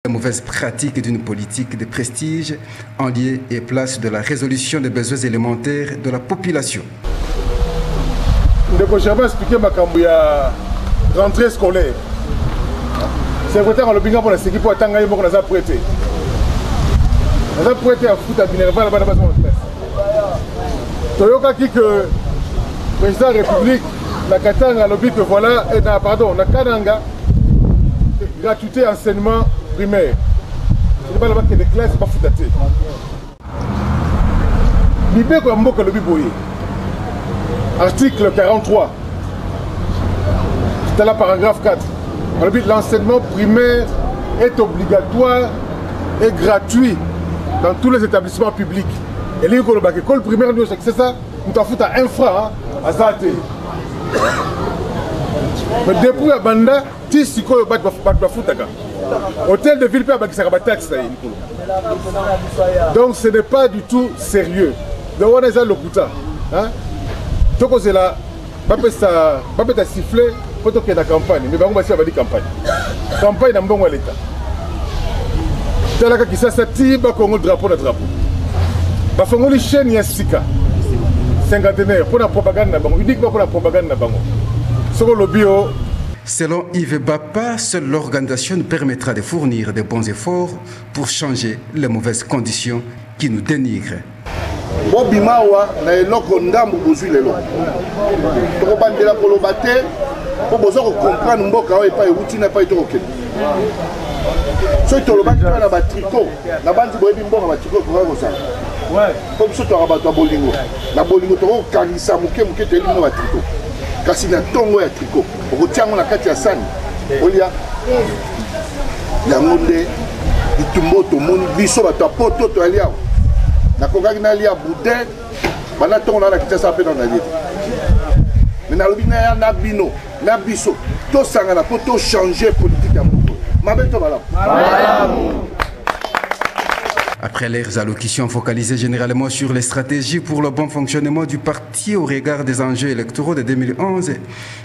La mauvaise pratique d'une politique de prestige en lieu et place de la résolution des besoins élémentaires de la population. Je vais expliquer ma rentrée scolaire. C'est vrai que le pour la sécurité pour attendre que nous avons prêté. Nous avons prêté à foot à Minerva là-bas dans la classe. Toyoka qui que le président de la République, la Katanga, lobby que voilà, et pardon, la Kananga, gratuité enseignement primaire. Ce n'est pas là-bas que les classes, c'est pas foutaté. L'idée que le lobby boyé. Article 43. C'est là paragraphe 4. L'enseignement primaire est obligatoire et gratuit dans tous les établissements publics. Et l'école primaire, c'est ça, nous avons fait un franc à Zate. Mais depuis la bande, tu sais quoi, hôtel de ville, taxe. Donc ce n'est pas du tout sérieux. Donc on est à l'hôpital. Toko c'est là, pas peut siffler pour que la campagne, mais on va dire campagne. Campagne dans bon l'état. C'est là que ça s'attire ba Congo drapeau de drapeau. Ba fongo li chaîne ya sika. Cinquantenaire pour la propagande na bango, uniquement pour la propagande na bango. Soko le bio. Selon Yves Bapa, seule l'organisation nous permettra de fournir de bons efforts pour changer les mauvaises conditions qui nous dénigrent. Bobimawa na eloko ndambu bozwi lelo toko bandela koloba te po bozo ko comprendre mboka oyo epai euti na epai tokokende so tolobaki mpe na batriko na bandi boyebi mboka batriko ekoka kosala po biso toaka bato ya bolingo na bolingo tokokangisa moke moke toyebi no batriko kasi na ntongo ya triko okotia yango na kati ya sani olia yango nde bitumbo tomoni biso bato ya poto toyali awa nakokaki nalia boudin bana ntongo na kitasa mpe na nalie me nalobi naya na bino na biso tosangana mpo tochange politique ya moko mabe to malamu. Après leurs allocutions focalisées généralement sur les stratégies pour le bon fonctionnement du parti au regard des enjeux électoraux de 2011,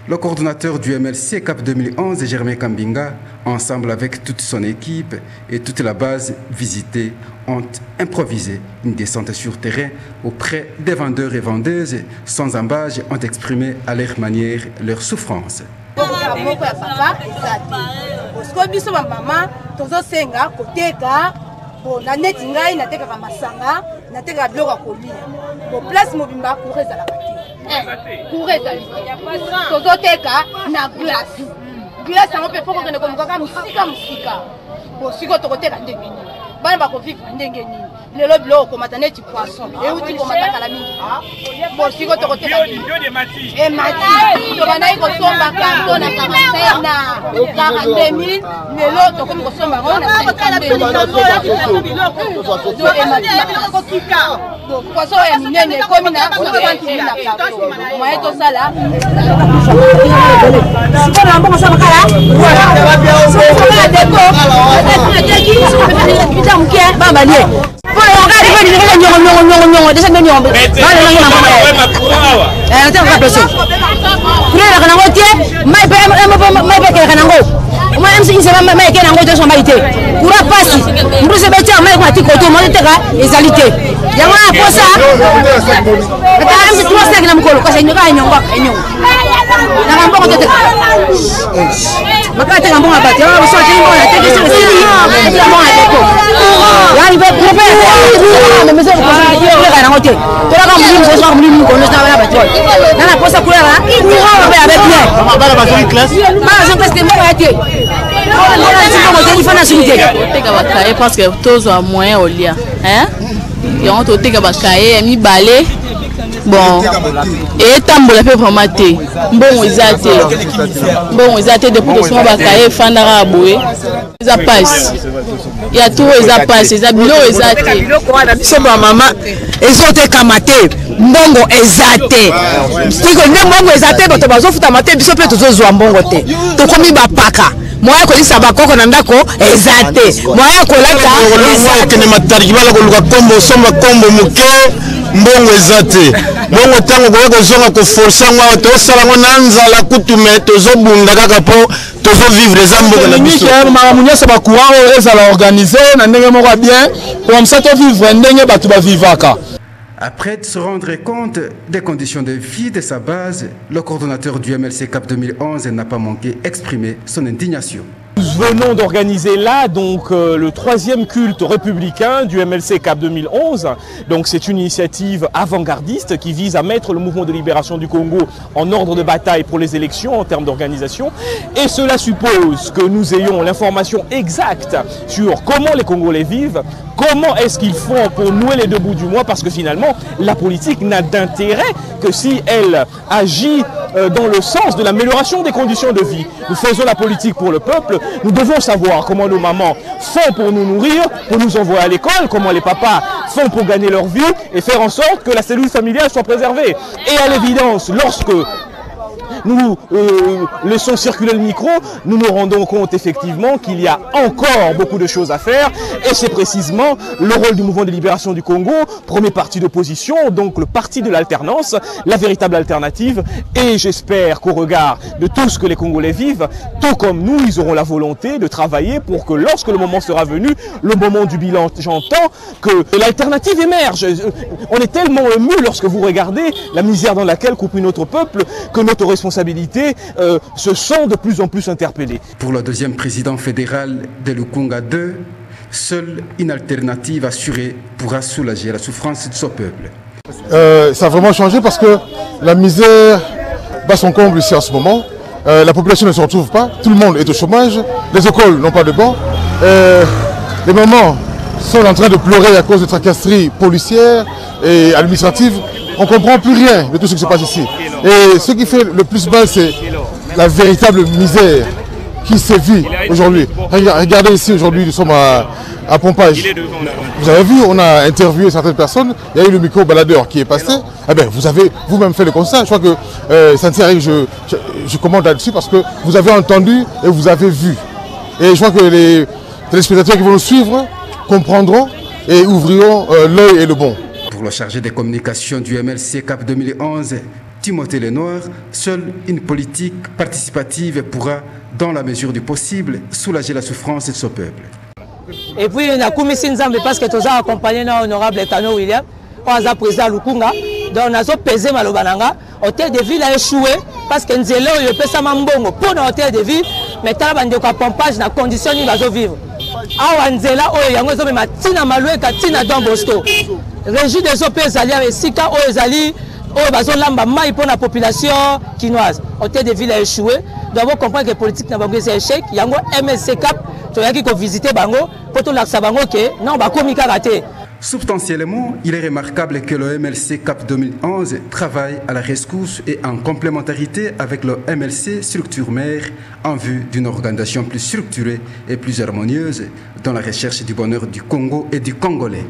le coordonnateur du MLC CAP 2011, Germain Kambinga, ensemble avec toute son équipe et toute la base visitée, ont improvisé une descente sur terrain auprès des vendeurs et vendeuses, sans embâche, ont exprimé à leur manière leur souffrance. Bon, la neti ngai na teka masanga na teka bloka kolia bon place mobimba coureza la kati coureza tozo teka na glace glace on peut pas que comme musika bon siko to koteka ndenge ni bana ba ko vivre ndenge ni lelo bloka komata neti poisson et uti komata kala mingi bon siko to koteka et mati to bana ko somba kanto na kama na 42000 lelo to komi ko somba ngona na 42000 poisson ya minene komi na 60 na plateau moye to sala siko na mbongo sama kala voilà deko bamba lié pour regarder venir nyongo déjà nyongo bale na ngona on t'a rapproché pour la kana ngotie mai pe kana ngo moi MC c'est mai kana ngo to so mai te kura pasi mbuse betia mai kwa tikoto mo teka ezalité yango na posa ata MC 3 na mukolo kwa nyonga nyongo na mbongo to teka makate ngambonga bati ya so tingo ya teke so sili ya mbonga deko yani be prepare na mezo ko kana ngotie to la kamu mzo so kamu ko no na bati na na posa kula la be avec bien bala ba son classe ba son classe de mo ate parce que tous ont moyen au lia hein et on te teka bakaye mi balé bon et tambola pe vraiment te bon izate depuis que son bakaye fandara boye ça passe il y a tout ça passe ça bilo izate so ba mama ezote kamate mbongo ezate tiko mbongo ezate bato bazofuta mate biso pe tozozwa mbongo te tokomi bapaka moya kolisa bakoko na ndako ezate moya kolata ezate ne matariki bala koluka kombo somba kombo muke mbongo ezate mbongo tango ko kozonga ko forcer ngwa to sala ngona nzala kutume tozo bunda kaka po tozo vivre za mboka na biso mamunyasa ba courant ezala organiser na ndenge moko bien comme ça to vivre ndenge batu ba vivaka. Après de se rendre compte des conditions de vie de sa base, le coordonnateur du MLC CAP 2011 n'a pas manqué d'exprimer son indignation. Nous venons d'organiser là donc le 3e culte républicain du MLC CAP 2011. Donc c'est une initiative avant-gardiste qui vise à mettre le mouvement de libération du Congo en ordre de bataille pour les élections en termes d'organisation. Et cela suppose que nous ayons l'information exacte sur comment les Congolais vivent, comment est-ce qu'ils font pour nouer les deux bouts du mois, parce que finalement la politique n'a d'intérêt que si elle agit dans le sens de l'amélioration des conditions de vie. Nous faisons la politique pour le peuple, nous devons savoir comment nos mamans font pour nous nourrir, pour nous envoyer à l'école, comment les papas font pour gagner leur vie et faire en sorte que la cellule familiale soit préservée. Et à l'évidence, lorsque nous laissons circuler le micro, nous nous rendons compte effectivement qu'il y a encore beaucoup de choses à faire, et c'est précisément le rôle du mouvement de libération du Congo, premier parti d'opposition, donc le parti de l'alternance, la véritable alternative, et j'espère qu'au regard de tout ce que les Congolais vivent, tout comme nous, ils auront la volonté de travailler pour que lorsque le moment sera venu, le moment du bilan, j'entends que l'alternative émerge. On est tellement ému lorsque vous regardez la misère dans laquelle coupe notre peuple, que notre responsabilité se sont de plus en plus interpellés. Pour le deuxième président fédéral de Lukunga II, seule une alternative assurée pourra soulager la souffrance de son peuple. Ça a vraiment changé parce que la misère bat son comble ici en ce moment. La population ne se retrouve pas, tout le monde est au chômage, les écoles n'ont pas de bancs. Les mamans sont en train de pleurer à cause de tracasseries policières et administratives. On ne comprend plus rien de tout ce qui se passe ici. Et ce qui fait le plus mal, c'est la véritable misère qui sévit aujourd'hui. Regardez ici, aujourd'hui, nous sommes à Pompage. Vous avez vu, on a interviewé certaines personnes. Il y a eu le micro-baladeur qui est passé. Eh bien, vous avez vous-même fait le constat. Je crois que Santiago, je commande là-dessus parce que vous avez entendu et vous avez vu. Et je crois que les téléspectateurs qui vont nous suivre comprendront et ouvriront l'œil et le bon. Pour le chargé des communications du MLC CAP 2011, Timothée Lenoir, seule une politique participative pourra, dans la mesure du possible, soulager la souffrance de son peuple. Et puis, on a commis Nzambe parce que nous avons accompagné l'honorable Etano William, on a président Lukunga, donc on a pesé Malobananga, hôtel de ville a échoué parce que nous avons fait ça Mambongo pour notre hôtel de ville, mais nous avons fait pompage dans les conditions où nous allons vivre. Awa nzela oyo yango ezo mema tina malueka tina Don Bosco. Régie des OP ezali avec sika oyo ezali oyo bazolamba mai pour la population quinoise. Hôtel de ville a échoué. Nous devons comprendre que la politique n'a pas eu échec. Yango MLC CAP tu as qui visiter bango pour tout l'accès bango que non ba komika raté. Substantiellement, il est remarquable que le MLC CAP 2011 travaille à la rescousse et en complémentarité avec le MLC Structure Mère en vue d'une organisation plus structurée et plus harmonieuse dans la recherche du bonheur du Congo et du Congolais.